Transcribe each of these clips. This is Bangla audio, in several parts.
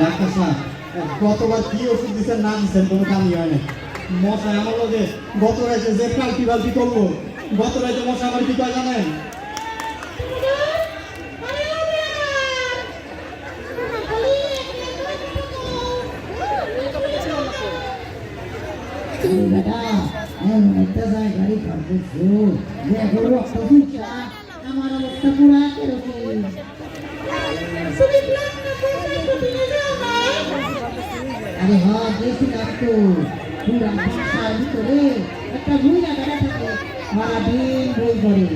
ডাক্তার সাহেব গতবার কি ওষুধ দিচ্ছেন না দিচ্ছেন কোনো কামই হয় না। মশা এমন যে গত রাইতে যে পাল্টি বাল্টি করবো, গত রাইতে মশা আমার কি কয় জানেন? আমার অবস্থা পুরা কেরকম আরে হ্যাঁ গেছিলাম তো পুরা বাসার ভিতরে একটা মহিলা দাঁড়া থাকে সারাদিন বই করে।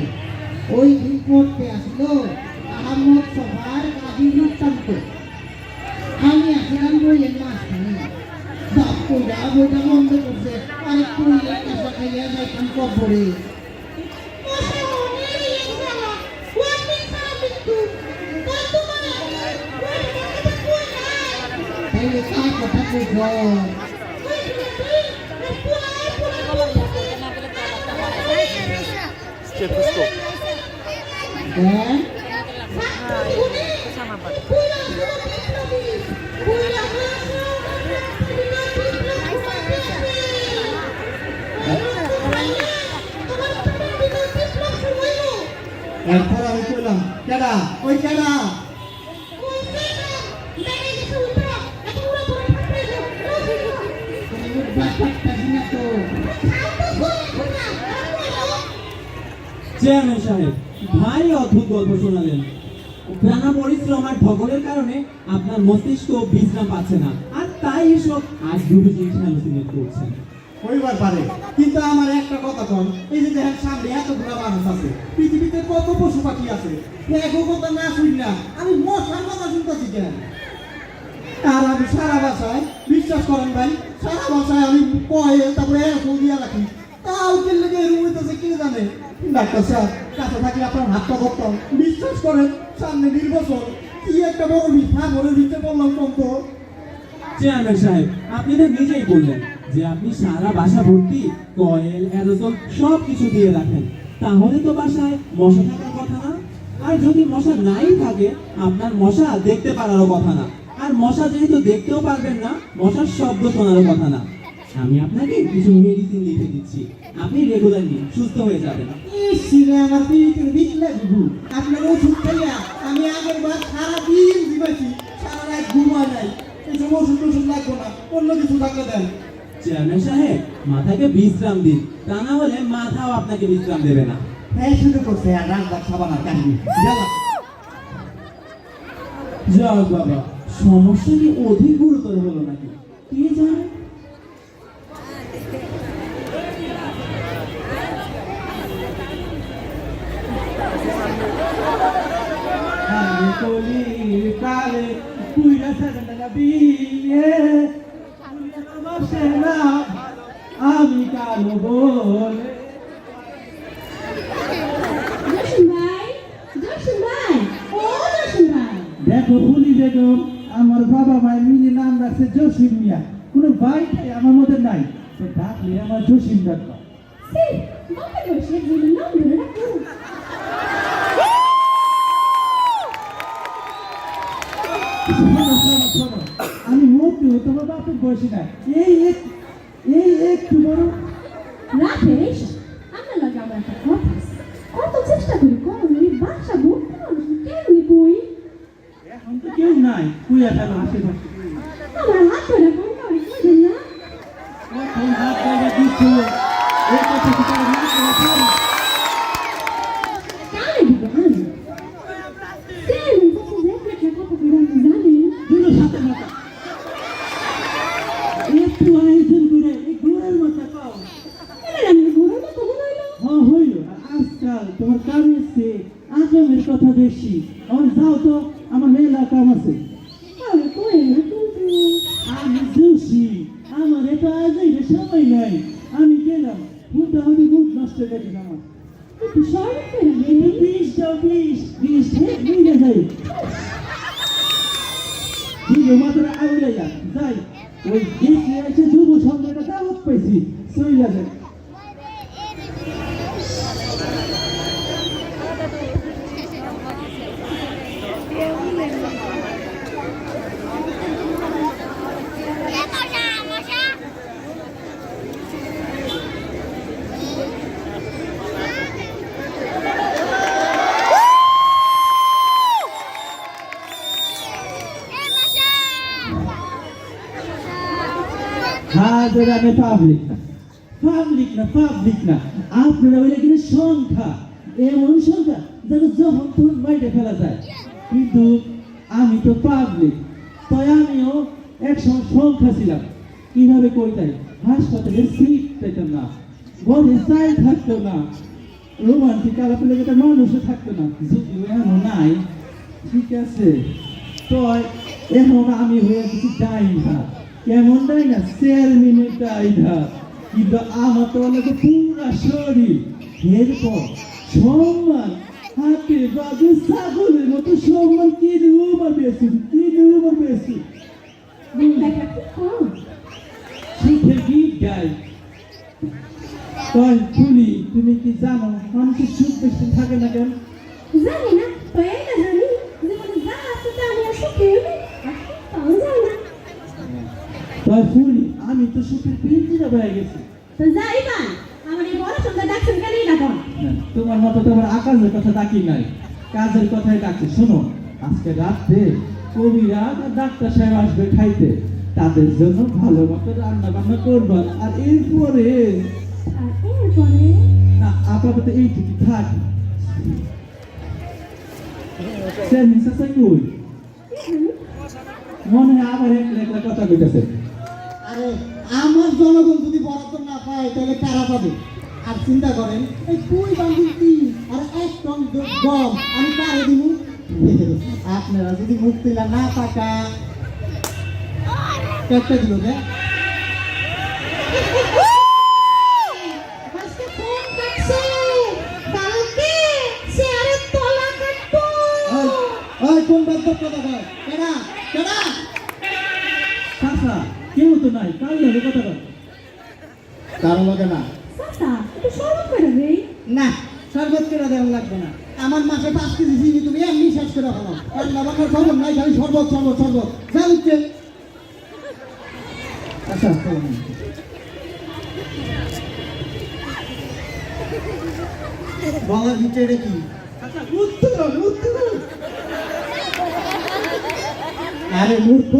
ওই দিন পড়তে আসলো আহমদ সভার কাজী বৃত্তান্ত। আমি আসলাম বইয়ের মাঝখানে বাপ কইরা বইটা বন্ধ করছে আরেকটু কাঁচা খাইয়া যাইতাম কবরে। তাইলে কার কথা কইছ? এরপর আমি কইলাম কেডা ওই কেডা? চেয়ারম্যান সাহেব ভারী অদ্ভুত গল্প শোনালেন। টানা পরিশ্রম আর ঠগরের কারণে আপনার মস্তিষ্ক বিশ্রাম পাচ্ছে না, আর তাই এসব আজ ডুবে জিনিস হ্যালুসিনেট করছেন। হইবার পারে, কিন্তু আমার একটা কথা কন, এই যে দেখেন সামনে এতগুলো মানুষ আছে, পৃথিবীতে কত পশু পাখি আছে, একো কথা না শুনি না আমি মশার কথা শুনতেছি কেন? আর আমি সারা বাসায় বিশ্বাস করেন ভাই, সারা বাসায় আমি কয়ে তারপরে এরকম দিয়া রাখি, তাও কে লেগে এরকম হইতেছে কে জানে। ডাক্তার সাহেব কাছে থাকলে আপনার হাতটা ধরতাম। বিশ্বাস করেন সামনে নির্বাচন, কি একটা বড় মিথ্যা ভরে দিতে বললাম কত। চেয়ারম্যান সাহেব আপনি তো নিজেই বললেন যে আপনি সারা বাসা ভর্তি কয়েল অ্যারোসল সব কিছু দিয়ে রাখেন, তাহলে তো বাসায় মশা থাকার কথা না। আর যদি মশা নাই থাকে আপনার মশা দেখতে পারারও কথা না, আর মশা যেহেতু দেখতেও পারবেন না মশার শব্দ শোনারও কথা না। আমি আপনাকে কিছু মেডিসিন লিখে দিচ্ছি, আপনি রেগুলারলি সুস্থ হয়ে যাবেন। আমার পিঠের বিষ লাগবে, আপনার ওষুধ খাইয়া আমি আগের বার সারাদিন দিবাছি, সারা রাত ঘুমায় নাই। এইসব ওষুধ টষুধ লাগবো না, অন্য কিছু থাকলে দেন। চেয়ারম্যান সাহেব মাথাকে বিশ্রাম দিন, তা না হলে মাথাও আপনাকে বিশ্রাম দেবে না। হ্যাঁ শুরু করছে আর রান্নার খাবার কাহিনী। যাও বাবা, সমস্যা কি অধিক গুরুতর হলো নাকি কে জানে। কালে পুইরা সাজানা বিয়ে আমি কালো বলে। দেখো ফুলি বেগম, আমার বাবা মায়ের মিলে নাম রাখছে জসিম মিয়া, কোনো ভাই আমার মধ্যে নাই, ডাকলে আমার জসিম ডাকবা। আমি মুক্তি তোমার বাপের বয়সী না, এই একটু বড় রাকেশ, আমার লাগে আমার একটা কথা কত চেষ্টা করি কখনো বাসা ভর্তি মানুষ কেমনি কই, এখন তো কেউ নাই, কুইয়া ফেলো আশেপাশে। আমার হাত ধরে কোন কাউরি কইবেন না, এখন হাত জায়গা দিচ্ছ এই কথা কি তার না করে কানে দিব আমি সেন কত দেখলে কথা বলেন জানি দুটো সাথে মাথা একটু আয়োজন করে এই ঘোড়ার মাথা পাও। এবার আমি ঘোরার মতো বলাইলো হ্যাঁ হইল, আজকাল তোমার কামের চেয়ে আকামের কথা বেশি। আমার যাও তো, আমার মেলা কাম আছে। আরে কই না কিন্তু আমি জোশী, আমার এত আজই সময় নাই, আমি গেলাম ভুলটা হলে ভুল নষ্ট করে আমার একটু সরব করে বিশটা বিশ নিয়ে যাই দিল মাত্রা আউলে যাই ওই গেছে এসে যুব সংঘটা দাওয়াত পাইছি চইলা যায়। আপনারা আমি পাবলিক না, পাবলিক না, আপনারা ওই কিন্তু সংখ্যা, এমন সংখ্যা যেন যখন তখন মাইটে ফেলা যায়। কিন্তু আমি তো পাবলিক, তাই আমিও একসময় সংখ্যা ছিলাম। কিভাবে কইতাই, হাসপাতালে সিট পেতাম না, ঘরে চাই থাকতো না, রোমান্টিক আলাপের একটা মানুষও থাকতো না, যদিও এমন নাই। ঠিক আছে, তো এখন আমি হয়ে গেছি ডাইনা। কেমন ডাইনা? 4 minute Dyna. কিন্তু আমার তো অনেক পুরা শরীর, এরপর সম্মান হাতে বাজে ছাগলের মতো সম্মান কিনে পেয়েছি। দেখা কি কম সুখের গীত গাই। কয় ফুলি, তুমি কি জানো মানুষের সুখ বেশি থাকে না কেন? জানি না, তো এই না জানি জীবনে যা আছে তা আমি আর সুখী হইনি, আর তাও জানি না। কয় ফুলি, আমি তো সুখের পিঞ্জিরা হয়ে গেছি। তো যাই বা আমার এই বড় সন্ধ্যা ডাকছেন কেন এটা কর? তোমার মতো তো আমার আকাশের কথা ডাকি নাই, কাজের কথাই ডাকছে। শোনো, আজকে রাত্রে কবিরা আর ডাক্তার সাহেব আসবে খাইতে, তাদের জন্য ভালো মতো রান্না বান্না করবার। আর এরপরে আর এরপরে না, আপাতত এইটুকু থাক। চেয়ারম্যান চাচা কই? মনে হয় আবার একলা কথা কইতেছে। আরে আমার জনগণ যদি বরাদ্দ না পায় তাহলে কারা পাবে? আর চিন্তা করেন, এই 2 বান্ডিল তিল আর 1 টন গম আমি কারে দিব? আপনারা যদি মুক্তিলা না টাকা একটা দিল কে? আজকে ফোন কাটছে, কালকে শেয়ারের তলা কাটবো। ওই কোন বাদ্য কথা কয়? কেডা কেডা? চাচা কেউ তো নাই, কাল ধরে কথা বল। কারো লাগে না? চাচা একটু সরব করে দেই। না, শরবত করে দেওয়া লাগবে না। আমার মাসে 5 কেজি চিনি তুমি এমনি শেষ করে ফেলো। রান্না বান্নার খবর নাই, খালি শরবত শরবত শরবত। যা উঠছে। আচ্ছা, বলার ভিতরে কি? আচ্ছা, উত্তরণ। আরে মূর্খ,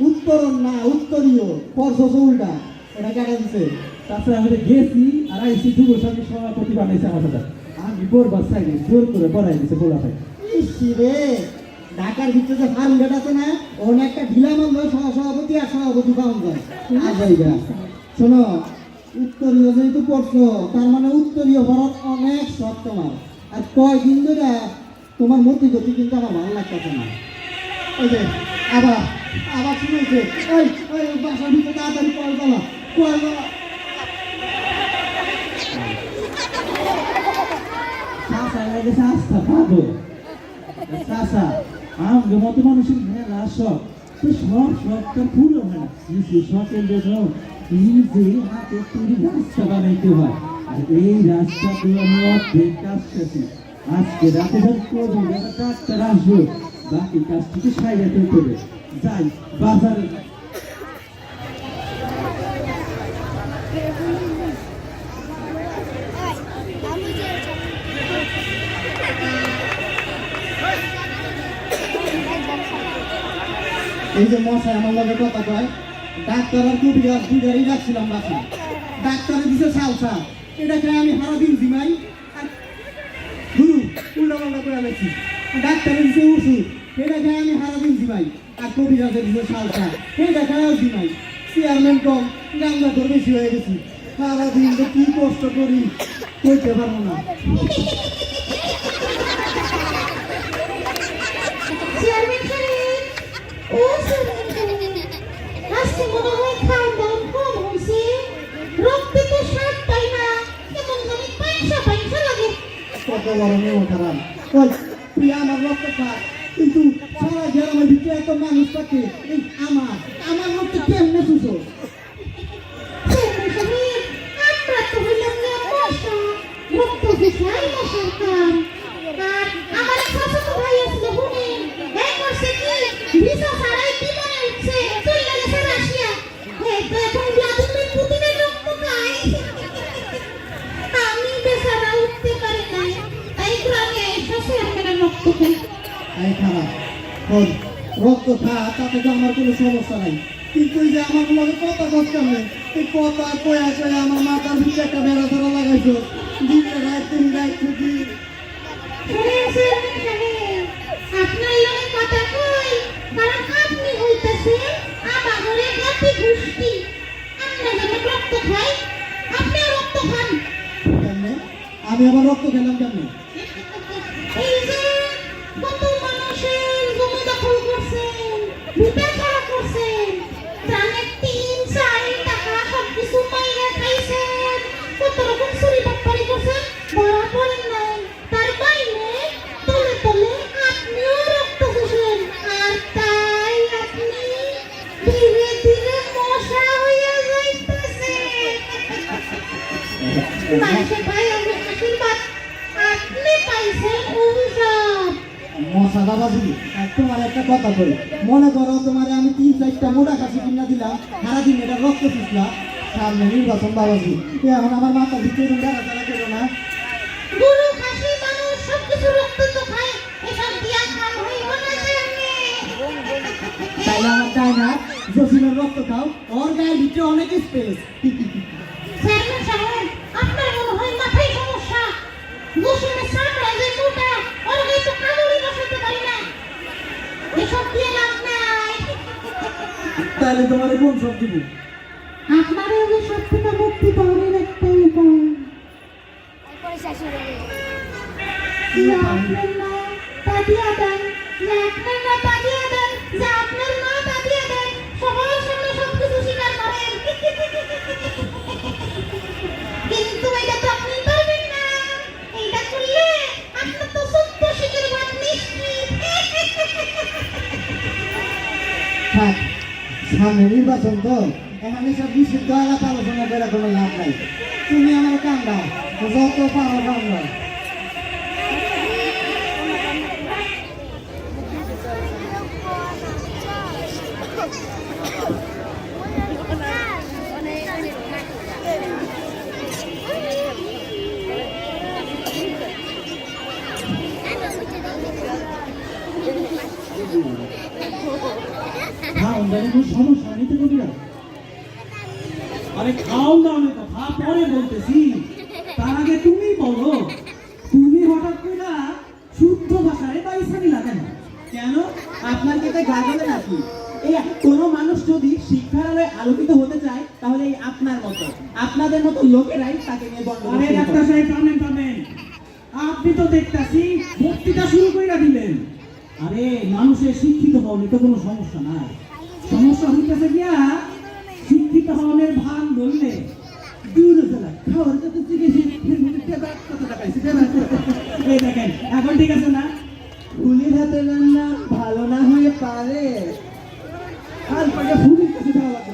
উত্তরণ না উত্তরীয়, পরশস উল্টা। এটা কেটে দিছে। তাছাড়া আমি গেছি আর আইসি যুব সঙ্গে সভাপতি বানাইছে আমার সাথে। আমি বরবার চাইনি, জোর করে বড়াই দিছে বলা ভাই। ইসি রে, ঢাকার ভিতরে যে ফার্মগেট আছে না, ওখানে একটা ঢিলা মারলে সভাপতি আর সভাপতি পাওয়া যায়। আর জায়গা শোনো, উত্তরীয় যেহেতু পড়ছো, তার মানে উত্তরীয় পড়ার অনেক শখ তোমার। আর কয়দিন ধরে তোমার মতি গতি কিন্তু আমার ভালো লাগতেছে না। ওই যে আবার আবার শুরু হয়েছে। ওই ওই বাসার ভিতরে তাড়াতাড়ি কল বলা। চাচা গেছে আস্থা পাবো। চাচা আমাদের মতো মানুষের মেলা শখ, তো শখটা পুরো হয় না। কিছু শখের জন্য নিজে হাতে তৈরি রাস্তা বানাইতে হয়। আর এই রাস্তাতে আমি অর্ধেক কাজ করছি। আজকে রাতে যখন ডাক্তার আসবো, বাকি কাজটিকে সাইডে করতে হবে। যাই বাজারে। এই যে মশাই আমার লগে কথা কয়, ডাক্তার আর কবিরাজ দুইটারই রাখছিলাম বাসা। ডাক্তারে দিছে সালসা, এটা খাই আমি সারাদিন জিমাই। আর গুরু উল্টা পাল্টা করে আলেছি। ডাক্তারে দিছে ওষুধ, এটা খাই আমি সারাদিন জিমাই। আর কবিরাজে দিছে সালসা, এটা খাইও জিমাই। চেয়ারম্যান কম, গাঙ্গা তোর বেশি হয়ে গেছি। সারাদিন যে কি কষ্ট করি কইতে পারবো না। চেয়ারম্যান সাহেব, ও চেয়ারম্যান সাহেব, আজকে মনে হয় খাওয়া দাওয়া কম হয়েছে, রক্তে তো স্বাদ পাই না, কেমন জানি পাইসা লাগে। কত বড় মেয়ে খারাপ। ওই তুই আমার রক্ত খা, কিন্তু সারা গ্রামের ভিতরে এত মানুষ থাকে, এই আমার রক্ত কেমনে শুষো? চেয়ারম্যান সাহেব, আমরা তো হইলাম না মশা, রক্ত শুষাই মশার কাম। আর আমার এক চাচাতো ভাই আসলে হুনে, এই করছে কি ভিসা ছাড়াই বিমানে উঠছে, চলে গেছে রাশিয়া। এই তো এখন ভ্লাদিমির পুতিনের রক্ত খায়। আমি বেচারা উঠতে পারি না, তাই গ্রামে এসে চেয়ারম্যানের রক্ত খাই। এই খারাপ শোন, রক্ত খা, তাতে তো আমার কোনো সমস্যা নাই, কিন্তু এই যে আমার লগে কথা বলতে এই কথা কয়া কয়া আমার মাথার ভিতরে একটা বেড়া ধরা লাগাইছো। দিনে রাত দিন রাত খুঁজি। শুনেছেন সাহেব, আপনার লগে কথা কই, কারণ আপনি হইতেছেন আমাগরে জাতি গোষ্ঠী। আমরা যেমন রক্ত খাই, আপনিও রক্ত খান। কেমনে? আমি আবার রক্ত খেলাম কেমনে? এই যে কত মানুষের জমি দখল করছেন, ভিটা ছাড়া করছেন, ত্রাণের 3-4 টাকা সবকিছু মাইরা খাইছেন, কত রকম চুরি বাটপারি করছেন, ধরা পড়েন নাই। তার বাইরে তলে তলে আপনিও রক্ত চুষেন, আর তাই আপনি ধীরে ধীরে মশা হইয়া যাইতেছেন। মানুষের ভাই আমি আশীর্বাদ, আপনি পাইছেন অভিশাপ। মশা বাবাজি, তোমার একটা কথা কই। মনে করো তোমার আমি 3-4টা মোটা কাছে কিনা দিলাম, সারাদিন এটা রক্ত চুষলা। সামনে নির্বাচন বাবাজি, এখন আমার মাথার ভিতরে বেড়া ধরা করো না। গরু খাসি মানুষ সবকিছু রক্ত তো খায়, এসব দিয়া খান হইব না জানে। তাইলে আমার চাই না জসিমের রক্ত খাও, ওর গায়ের ভিতরে অনেক স্পেস। চেয়ারম্যান সাহেব, আপনার মনে হয় মাথায় সমস্যা। জসিমের চামড়া যে মোটা, ওর গায়ে তো কামড়ি বসাতে পারি না। এসব দিয়ে লাভ নাই। তাহলে তোমার কোন সব দিব? আপনার ওই সব থেকে মুক্তি পাওয়ার একটাই উপায়। যে আপনার না তা দিয়া দেন, যে আপনার না তা দিয়া দেন, যে আপনার না তা দিয়া দেন, সবার সামনে সবকিছু স্বীকার করেন। কিন্তু এটা তো আপনি পারবেন না। এইটা করলে আপনার তো সত্য শিখের ভাত নিশ্চিত। থাক, সামনে নির্বাচন তো, এখানে সব বিশুদ্ধ আলাপ আলোচনা করে কোনো লাভ নাই। তুমি আমার কান্দাও, যত পারো কান্দাও। খাওন দাওয়ার কোনো সমস্যা নেই তো কবিরা? আরে খাওন দাওয়ার কথা পরে বলতেছি, তার আগে তুমি বলো, তুমি হঠাৎ করে শুদ্ধ ভাষায় পাইসানি লাগে না কেন? আপনার কি তাই গাগলে নাকি? এই কোনো মানুষ যদি শিক্ষার আলোয় আলোকিত হতে চায়, তাহলে এই আপনার মতো, আপনাদের মতো লোকেরাই তাকে নিয়ে বন্ধ আরে ডাক্তার সাহেব থামেন থামেন, আপনি তো দেখতাছি বক্তৃতা শুরু করে দিলেন। আরে মানুষের শিক্ষিত হওয়ার তো কোনো সমস্যা নাই, সমস্যা হইতেছে গিয়া শিক্ষিত হওয়ার ভান বললে দূরে চলা খাওয়ার কত চিকিৎসা কত টাকা এই দেখেন এখন ঠিক আছে না? ফুলির হাতে রান্না ভালো না হয়ে পারে। আর পাকে ফুলির কাছে যাওয়া লাগবে।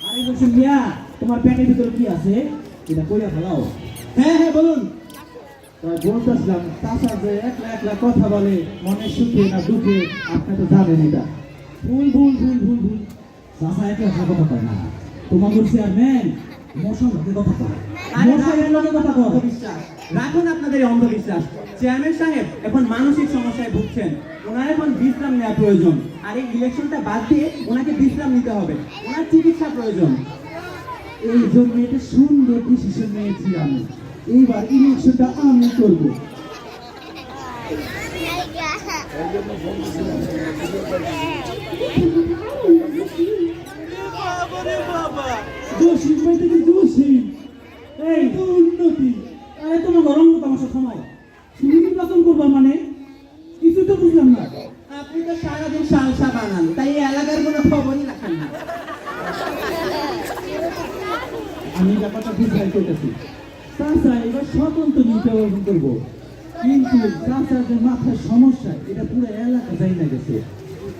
আরে বলছেন মিয়া, তোমার পেটের ভিতরে কি আছে এটা কইরা ফেলাও। হ্যাঁ হ্যাঁ বলুন। বলতেছিলাম চাষা যে একলা একলা কথা বলে, মনে সুখে না দুঃখে আপনি তো জানেন এটা। ভুল ভুল ভুল ভুল ভুল, চাষা একলা একলা কথা কয় না, তোমাদের চেয়ারম্যান মশার লোকে কথা কয়, মশার লোকে কথা কয়। অন্ধবিশ্বাস রাখুন, আপনাদের এই অন্ধবিশ্বাস। চেয়ারম্যান সাহেব এখন মানসিক সমস্যায় ভুগছেন, ওনার এখন বিশ্রাম নেওয়া প্রয়োজন। আর এই ইলেকশনটা বাদ দিয়ে ওনাকে বিশ্রাম নিতে হবে, ওনার চিকিৎসা প্রয়োজন। এই জন্য এটা সুন্দর ডিসিশন নিয়েছি আমি, এইবার ইলেকশনটা আমি করবো। জসিম ভাই থেকে জসিম, এই তো উন্নতি। আরে তোমার গরম তামাশা সময় শুধু নির্বাচন করবা মানে কিছু তো বুঝলাম না। আপনি তো সারাদিন সালসা বানান, তাই এই এলাকার কোনো খবরই রাখেন না। আমি ব্যাপারটা বুঝাই করতেছি, চাষা এবার স্বতন্ত্র নির্বাচন করবো, কিন্তু চাষার যে মাথার সমস্যা এটা পুরো এলাকা যাই না গেছে,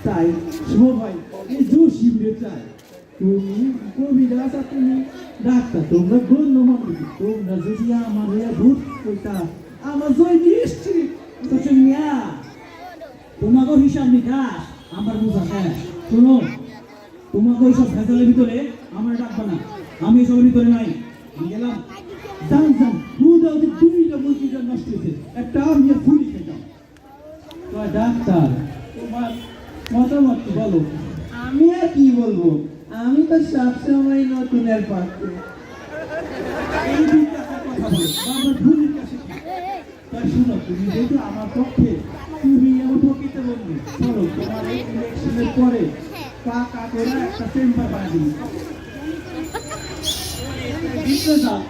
তাই সবাই এই জসিমরে চাই। তুমি কবিরা আছা, তুমি ডাক্তার, তোমরা গণ্যমান্য, তোমরা যদি আমার ভোট করতা আমার জয় নিশ্চিত। মিয়া তোমাকে হিসাব নিকাশ আমার বোঝা শেষ। শোনো, তোমাকে ওইসব ভেজালের ভিতরে আমার ডাকবা না, আমি এসবের ভিতরে নাই। আমি গেলাম, জান জান দুইটা 2টা নষ্ট হয়েছে, একটা আমি আর ফুলি খেতাম। ডাক্তার তোমার মতামত বলো। আমি আর কি বলবো, আমি তো সবসময় নতুনের পক্ষে। এই দুইটা কথা বলো, আমার ভূমির কাছে কি? তা শুনো, তুমি যেহেতু আমার পক্ষে, তুমি আমার প্রকৃত বন্ধু, চলো তোমার এই ইলেকশনের পরে কাকা করে একটা চেম্বার বানিয়ে দিবি। দিতে যাও।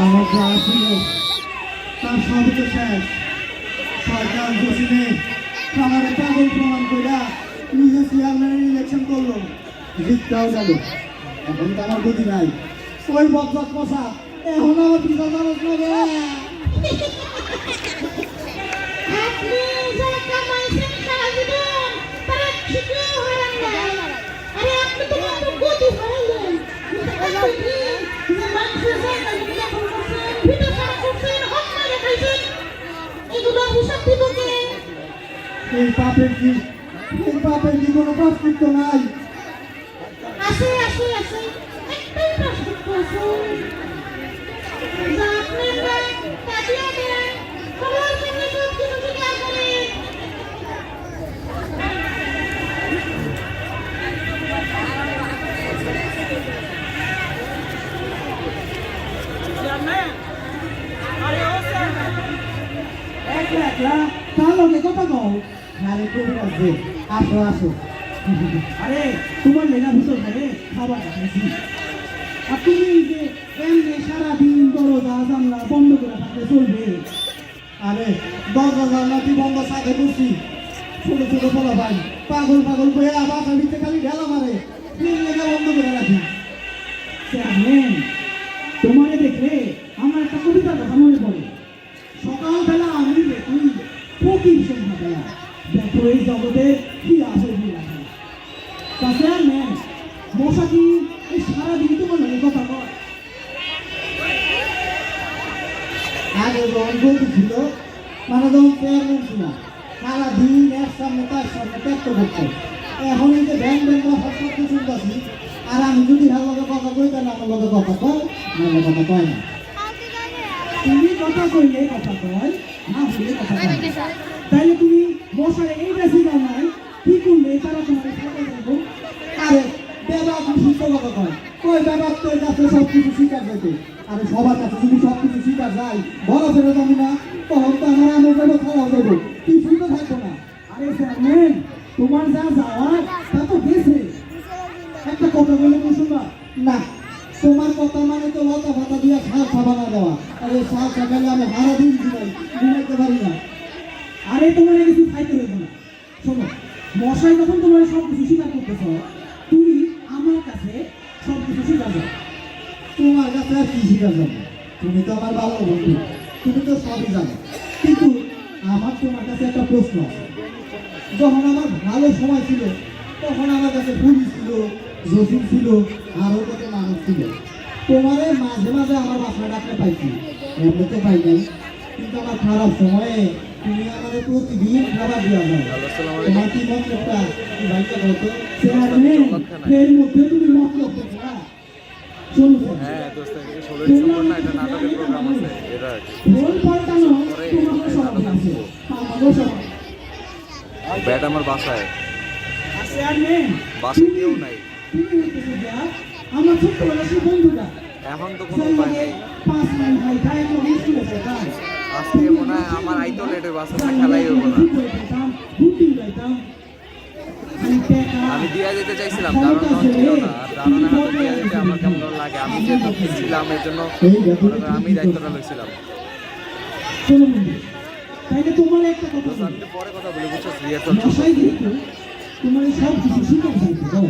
আমার যা ছিল তার সবই তো শেষ। সরকার বসিনে খাবারে পাগল প্রমাণ করে নিজে চেয়ারম্যানের ইলেকশন করলো, জিতটাও গেল। এখন তো আমার বুদ্ধি নাই, ওই বদলাত মশা এখন আমার বিচার মানুষ লাগে। আপনি যারা কামাইছেন সারা জীবন তারা ঠিকই হারান নাই। আরে আপনি তো মাত্র গতি হারাইলেন। মানুষের জায়গা দখল করছেন, ভিটা সারা করছেন, অন্যায় দেখাইছেন, এগুলো হিসাব দিব কে? এই পাপের কি কোনো প্রাশ্চিত্য নাই? আছে আছে আছে, একটাই প্রাশ্চিত্য আছে। যা আপনার নাই তা দিয়ে দেন, সবার সঙ্গে সব কিছু স্বীকার করেন। একলা একলা তার লগে কথা কও। আরে কবি আছে, আসো আসো। আরে তোমার লেগা ভিতর ঘরে খাবার খাইছি। আর তুমি এই যে এমনি সারাদিন দরজা জানলা বন্ধ করে থাকলে চলবে? আরে দরজা জানলাটি বন্ধ সাথে করছি, ছোট ছোট বলা ভাই পাগল পাগল করে আবার ভিতরে খালি ঢেলা মারে, লেগে বন্ধ করে রাখি। চেয়ারম্যান, তোমারে দেখলে আমার একটা কবিতার কথা মনে পড়ে। সকালবেলা আমি দেখি ফকির সন্ধ্যাবেলা, দেখো এই জগতে কি আছে কি রাখে। তা চেয়ারম্যান, মশা কি এই সারাদিন তোমার লাগে কথা কয়? আগে যখন বলতে ছিল, মানে যখন চেয়ারম্যান ছিল, সারাদিন এর সামনে তার সামনে ত্যাগ করতো। এখন এই যে ব্যাংক ব্যাংক সব কিছু শুনতেছি, আর আমি যদি হার লগে কথা কই, তাহলে আমার লগে কথা কয়, নাহলে কথা কয় না। তুমি কথা কইলে কথা কয়, না হলে কথা কয় না। তাইলে তুমি মশারে এই বেশি দাও নাই, কি করলে তারা তোমাকে খাতে দেবো? আরে বেবা খুশি তো কথা কয়, কই বেবা তোর কাছে সব কিছু শিকার যাইতে। আরে সবার কাছে যদি সব কিছু শিকার যায়, বড় ফেরত আমি না, তখন তো আমার আমার দেবো, খাওয়া দেবো, কিছুই তো থাকবো না। আরে চেয়ারম্যান, তোমার যা যাওয়ার তা তো গেছে। একটা কথা বলে তুমি শুনবা? না, তোমার কথা মানে তো লতা ফাতা দিয়ে সার খাবানা দেওয়া। আরে সার খাবালে আমি হারা দিন ঘুমাইতে পারি না। আরে তোমার কিছু খাইতে হইব না। শোনো, মশাই যখন তোমার সব কিছু স্বীকার করতেছ, তুমি আমার কাছে সব কিছু স্বীকার করো। তোমার কাছে আর কি শিকার যাবে? তুমি তো আমার ভালো বন্ধু, তুমি তো সবই জানো। কিন্তু আমার তোমার কাছে একটা প্রশ্ন আছে। যখন আমার ভালো সময় ছিল, তখন আমার কাছে পুলিশ ছিল, জসিম ছিল, আরও কত মানুষ ছিল। তোমারে মাঝে মাঝে আমার বাসা ডাকতে পাইছি, এমনিতে পাই নাই। কিন্তু আমার খারাপ সময়ে তুমি আমাদের প্রতিদিন খাবার দেওয়া যায়। তোমার কি মতলবটা কি ভাইকে বলতো? চেয়ারম্যান, এর মধ্যে তুমি মতলব দেখো না। শোনো হ্যাঁ দোস্ত, 16 ডিসেম্বর না, এটা নাটকের প্রোগ্রাম আছে, এটা ফোন পাল্টানো তোমাকে সব আছে, আমারও সব আছে। ব্যাট আমার বাসায়, চেয়ারম্যান, বাসায় কেউ নাই। তুমি হইতেছো যা আমার ছোট্টবেলার সেই বন্ধুটা, এখন তো কোনো উপায় নেই। 5 মাইল ভাই তাই তো স্কুলে যেতাম। আজকে মনে হয় আমার আইতো লেটে বাসায় খেলাই হবো না। আমি দিয়া যেতে চাইছিলাম, দারুণ তখন ছিল না, আর দারুণের হাতে দিয়া যেতে আমার কেমন লাগে। আমি যেহেতু ছিলাম, এর জন্য আমি দায়িত্বটা লইছিলাম। তাইলে তোমার একটা কথা দোস্ত, বলি, আমি তো পরে কথা বলে বুঝছো, রিহার্সাল মশাই যেহেতু তোমার এই সব কিছু শিখে যাইতে বল,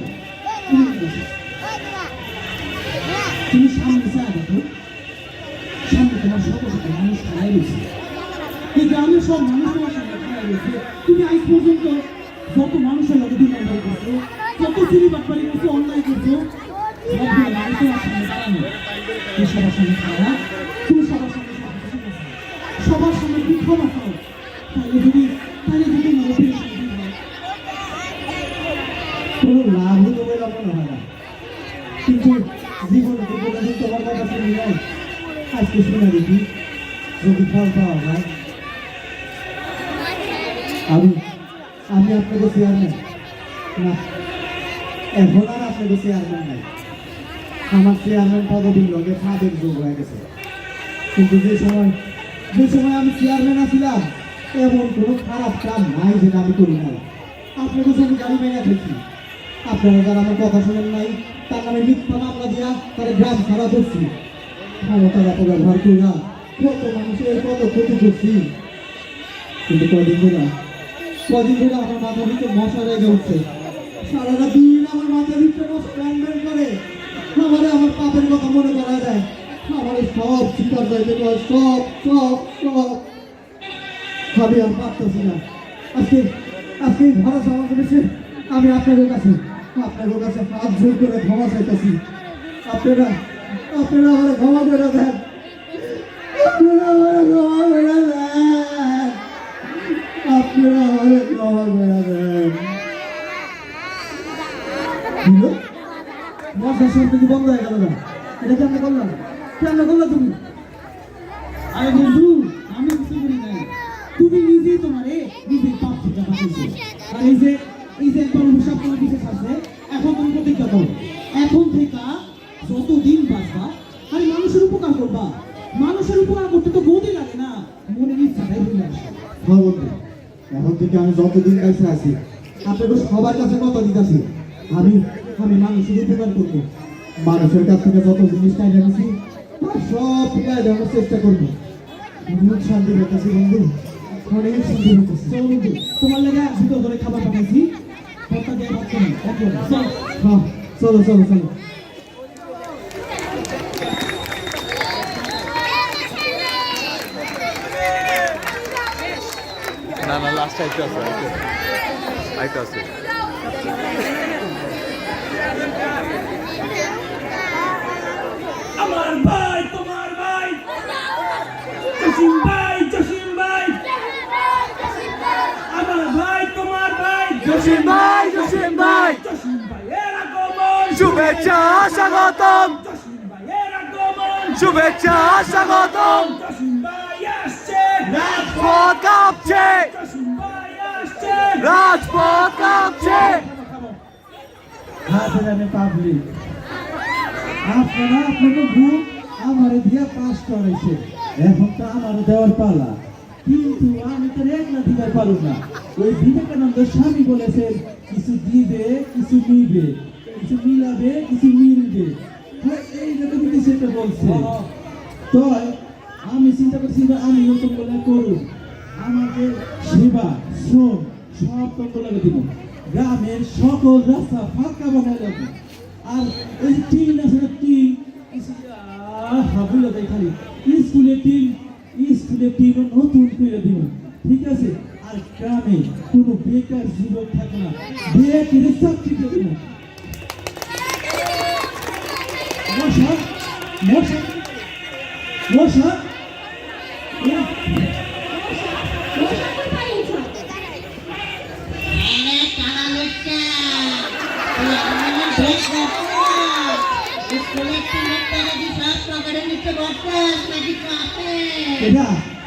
তুমি সামনে চা দেখো, সামনে তোমার শত শত মানুষ খাড়াই রয়েছে, এই গ্রামের সব মানুষ তোমার সামনে খাড়াই রয়েছে। তুমি আজ পর্যন্ত যত মানুষের লোক দুর্নীতি করছো, যত চুরি বাটপারি করছো, অন্যায় করছো, সবগুলো মানুষ তোমার সামনে দাঁড়ানো। তুমি সবার সামনে খাড়া, তুমি সবার সামনে সব কিছু শিখেছো, সবার সামনে তুমি ক্ষমা করো। তাহলে যদি জীবনে তো কোনোদিন তোমার কথা শুনি নাই, আজকে শুনে দেখি যদি ফল পাওয়া যায়। আমি আপনাকে চেয়ারম্যান না, এখন আর আপনাকে চেয়ারম্যান নাই। আমার চেয়ারম্যান পদবীর লগে ফাঁদের যোগ হয়ে গেছে। কিন্তু যে সময় আমি চেয়ারম্যান আছিলাম, এমন কোনো খারাপ কাম নাই যেটা আমি করি নাই। আপনাকে জমি গাড়ি মেনে দেখি, আপনারা যারা আমার কথা শোনেন নাই, তার নামে মিথ্যা মামলা দিয়া তার গ্রাম ছাড়া করছি। ক্ষমতার অপব্যবহার করি না, কত মানুষের কত ক্ষতি করছি। কিন্তু কদিন ধরে আমার মাথার ভিতরে মশা রেগে উঠছে। সারাটা দিন আমার মাথার ভিতরে মশা ব্যান করে, আমার পাপের কথা মনে করা যায়। আমার সব স্বীকার যাইতে কয়, সব আমি আর পারতেছি না। আজকে ভরস আমার করেছে, আমি আপনাদের কাছে হাত জোর করে ক্ষমা চাইতেছি। আপনারা আমার ক্ষমা করে দেন, আপনারা আমার ক্ষমা করে দেন, আপনারা আমার ক্ষমা করে দেন। মশা শুনতে কি বন্ধ হয়ে গেল না? এটা কেমন করলাম তুমি? আরে বন্ধু, আমি কিছু করি নাই, তুমি নিজেই তোমারে নিজের পাপ থেকে বাঁচিয়েছো। আর এই যে একবার অভিশাপ তোমার পিছে ছাড়ছে, এখন তুমি প্রতিজ্ঞা করো, এখন থেকে যতদিন বাঁচবা আর মানুষের উপকার করবা। মানুষের উপকার করতে তো গতি লাগে না, মনের ইচ্ছাটাই হয়ে আসে। হ্যাঁ বন্ধু, এখন থেকে আমি যতদিন কাছে আছি, আপনাকে সবার কাছে কথা দিতেছি, আমি মানুষের উপকার করবো। মানুষের কাছ থেকে যত জিনিস চাইলে আছি সব ফিরাই দেওয়ার চেষ্টা করবো। অনেক শান্তি পেতেছি বন্ধু, অনেক শান্তি পেতেছি। চলো বন্ধু, তোমার লেগে ভিতর করে খাবার পাঠাইছি, ভর্তা দিয়ে ভাত খাবো। হ্যাঁ, চলো। না লাস্ট আইতে আছে আমার ভাই, তোমার ভাই, জসিম ভাই, আমার ভাই, তোমার ভাই, জসিম ভাই জসিম ভাইয়ের আগমন, শুভেচ্ছা স্বাগতম, জসিম ভাইয়ের আগমন, শুভেচ্ছা স্বাগতম। জসিম ভাই আসছে, রাজপথ কাঁপছে, জসিম ভাই আসছে, রাজপথ কাঁপছে। হাজারানে পাবলিক, আপনাকে গ্রুপ আমার দিয়া পাস করেছে, এখন তো আমার দেওয়ার পালা। কিন্তু আমি তো একলা দিবার পারব না। ওই বিবেকানন্দ স্বামী বলেছেন, কিছু দিবে, কিছু নিবে, কিছু মিলাবে, কিছু মিলবে। এইরকম কিছু একটা বলছে। তো আমি চিন্তা করছি আমি নতুন বলে করুন, আমাকে সেবা শ্রম সব তন্ত্র দিব, গ্রামের সকল রাস্তা ফাঁকা বানাই লাগবে। আর ওই টিন আছে না, টিন হাবুলা দেয় খালি, স্কুলের টিন নতুন করে দিব, ঠিক আছে? আর গ্রামে কোনো বেকার যুবক থাকে না, বেকারের চাকরি দেবে না। মশা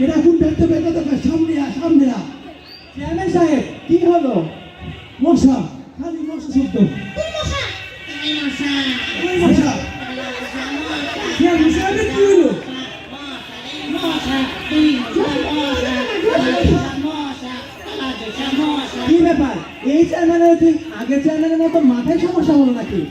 এটা কোন দেখতে পেয়ে সামনে চেয়ারম্যান সাহেব, কি হলো? মশা, খালি মশা শব্দ, মশা। চেয়ারম্যান সাহেবের কি হলো? কি ব্যাপার? এই চেয়ারম্যানের আগের চেয়ারম্যানের মতো মাথায় সমস্যা হলো নাকি?